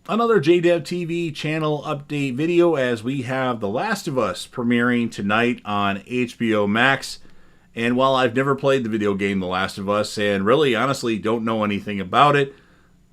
Another JDev TV channel update video as we have The Last of Us premiering tonight on HBO Max. And while I've never played the video game The Last of Us and really honestly don't know anything about it,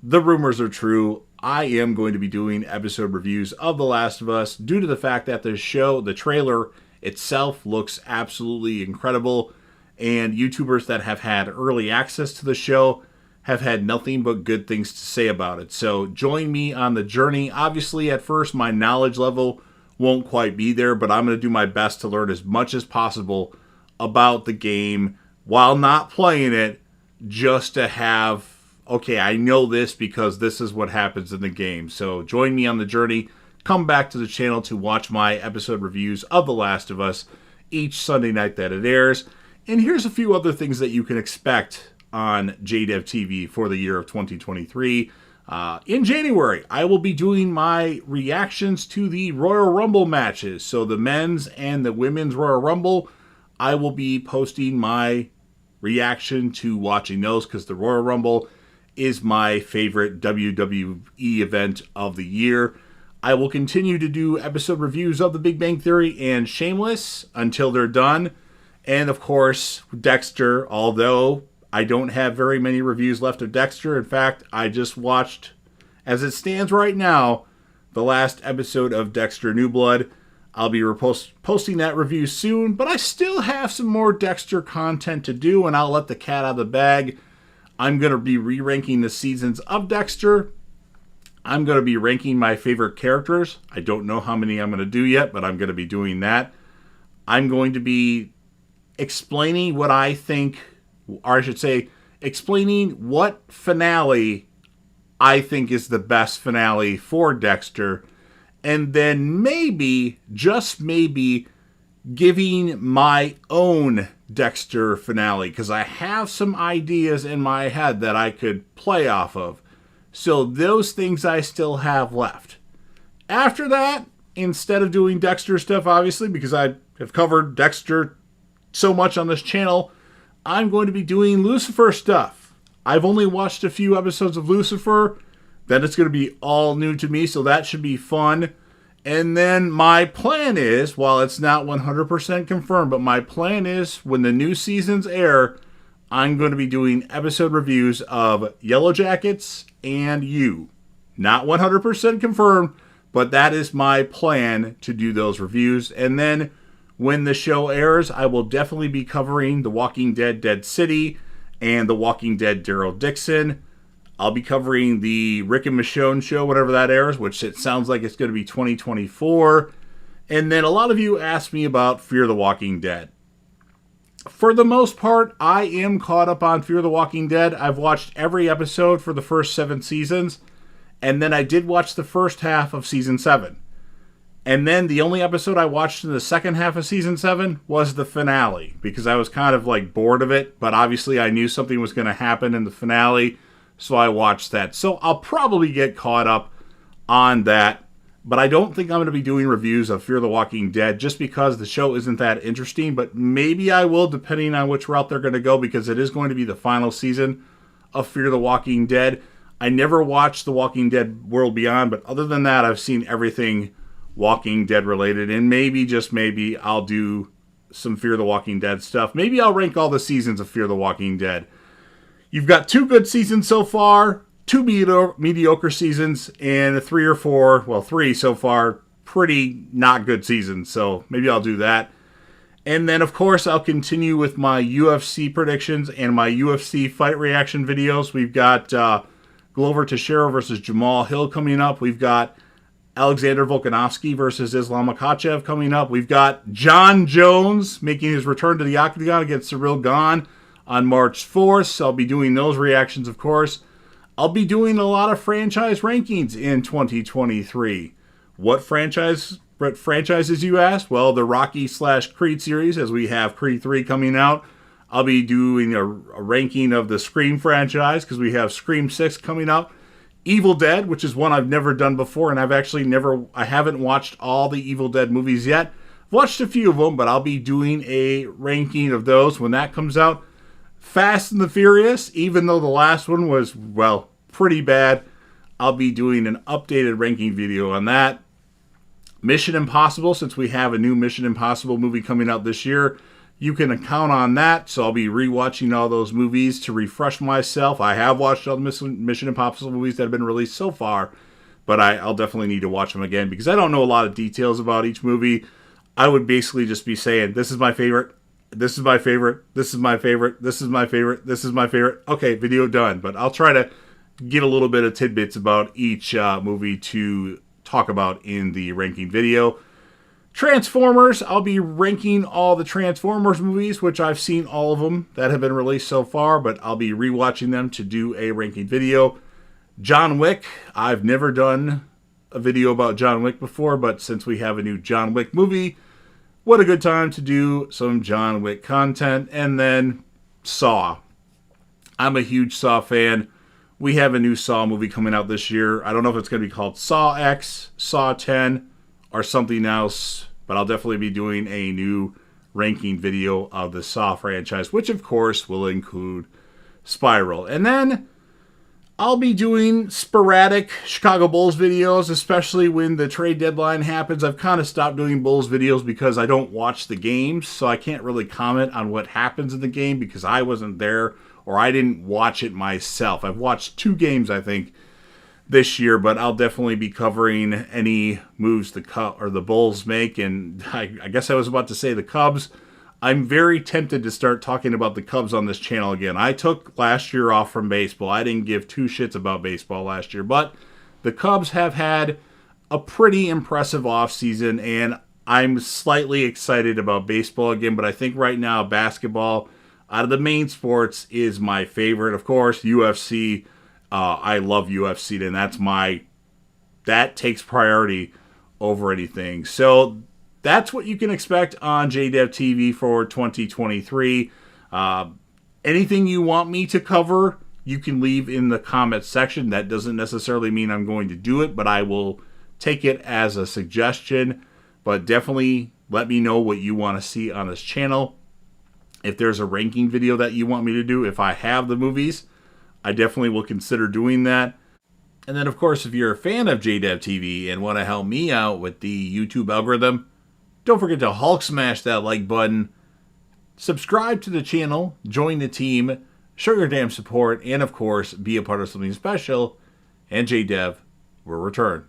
the rumors are true. I am going to be doing episode reviews of The Last of Us due to the fact that the trailer itself looks absolutely incredible, and YouTubers that have had early access to the show have had nothing but good things to say about it. So join me on the journey. Obviously, at first, my knowledge level won't quite be there, but I'm going to do my best to learn as much as possible about the game while not playing it, just to have, okay, I know this because this is what happens in the game. So join me on the journey. Come back to the channel to watch my episode reviews of The Last of Us each Sunday night that it airs. And here's a few other things that you can expect on JDev TV for the year of 2023. In January, I will be doing my reactions to the Royal Rumble matches. So the men's and the women's Royal Rumble, I will be posting my reaction to watching those because the Royal Rumble is my favorite WWE event of the year. I will continue to do episode reviews of The Big Bang Theory and Shameless until they're done. And of course, Dexter, although I don't have very many reviews left of Dexter. In fact, I just watched, as it stands right now, the last episode of Dexter New Blood. I'll be posting that review soon, but I still have some more Dexter content to do, and I'll let the cat out of the bag. I'm going to be re-ranking the seasons of Dexter. I'm going to be ranking my favorite characters. I don't know how many I'm going to do yet, but I'm going to be doing that. I'm going to be explaining what I think, or I should say, explaining what finale I think is the best finale for Dexter, and then maybe, just maybe, giving my own Dexter finale, because I have some ideas in my head that I could play off of. So those things I still have left. After that, instead of doing Dexter stuff, obviously, because I have covered Dexter so much on this channel, I'm going to be doing Lucifer stuff. I've only watched a few episodes of Lucifer. Then it's going to be all new to me, so that should be fun. And then my plan is, while it's not 100% confirmed, but my plan is when the new seasons air, I'm going to be doing episode reviews of Yellow Jackets and You. Not 100% confirmed, but that is my plan to do those reviews. And then when the show airs, I will definitely be covering The Walking Dead Dead City and The Walking Dead Daryl Dixon. I'll be covering the Rick and Michonne show, whatever that airs, which it sounds like it's going to be 2024. And then a lot of you asked me about Fear the Walking Dead. For the most part, I am caught up on Fear the Walking Dead. I've watched every episode for the first 7 seasons. And then I did watch the first half of season 7. And then the only episode I watched in the second half of season 7 was the finale, because I was kind of like bored of it, but obviously I knew something was going to happen in the finale, so I watched that. So I'll probably get caught up on that, but I don't think I'm going to be doing reviews of Fear the Walking Dead just because the show isn't that interesting, but maybe I will depending on which route they're going to go, because it is going to be the final season of Fear the Walking Dead. I never watched The Walking Dead World Beyond, but other than that, I've seen everything Walking Dead related, and maybe, just maybe, I'll do some Fear the Walking Dead stuff. Maybe I'll rank all the seasons of Fear the Walking Dead. You've got 2 good seasons so far, 2 mediocre seasons, and 3 so far, pretty not good seasons, so maybe I'll do that. And then, of course, I'll continue with my UFC predictions and my UFC fight reaction videos. We've got Glover Teixeira versus Jamal Hill coming up. We've got Alexander Volkanovski versus Islam Makhachev coming up. We've got John Jones making his return to the Octagon against Cyril Gane on March 4th. So I'll be doing those reactions, of course. I'll be doing a lot of franchise rankings in 2023. What franchises, you ask? Well, the Rocky/Creed series, as we have Creed 3 coming out. I'll be doing a ranking of the Scream franchise, because we have Scream 6 coming up. Evil Dead, which is one I've never done before, and I haven't watched all the Evil Dead movies yet. I've watched a few of them, but I'll be doing a ranking of those when that comes out. Fast and the Furious, even though the last one was, well, pretty bad, I'll be doing an updated ranking video on that. Mission Impossible, since we have a new Mission Impossible movie coming out this year, you can count on that. So I'll be rewatching all those movies to refresh myself. I have watched all the Mission Impossible movies that have been released so far, but I'll definitely need to watch them again because I don't know a lot of details about each movie. I would basically just be saying, this is my favorite, this is my favorite, this is my favorite, this is my favorite, this is my favorite. Okay, video done. But I'll try to get a little bit of tidbits about each movie to talk about in the ranking video. Transformers, I'll be ranking all the Transformers movies, which I've seen all of them that have been released so far, but I'll be rewatching them to do a ranking video. John Wick, I've never done a video about John Wick before, but since we have a new John Wick movie, what a good time to do some John Wick content. And then Saw. I'm a huge Saw fan. We have a new Saw movie coming out this year. I don't know if it's going to be called Saw X, Saw 10, or something else, but I'll definitely be doing a new ranking video of the Saw franchise, which of course will include Spiral. And then I'll be doing sporadic Chicago Bulls videos, especially when the trade deadline happens. I've kind of stopped doing Bulls videos because I don't watch the games, so I can't really comment on what happens in the game because I wasn't there or I didn't watch it myself. I've watched 2 games, I think, this year, but I'll definitely be covering any moves the Bulls make. And I guess I was about to say the Cubs. I'm very tempted to start talking about the Cubs on this channel again. I took last year off from baseball. I didn't give 2 shits about baseball last year, but the Cubs have had a pretty impressive offseason, and I'm slightly excited about baseball again, but I think right now basketball, out of the main sports, is my favorite. Of course, UFC. I love UFC, and that takes priority over anything. So that's what you can expect on JDev TV for 2023. Anything you want me to cover, you can leave in the comments section. That doesn't necessarily mean I'm going to do it, but I will take it as a suggestion. But definitely let me know what you want to see on this channel. If there's a ranking video that you want me to do, if I have the movies, I definitely will consider doing that. And then, of course, if you're a fan of JDev TV and want to help me out with the YouTube algorithm, don't forget to Hulk smash that like button, subscribe to the channel, join the team, show your damn support, and, of course, be a part of something special. And JDev will return.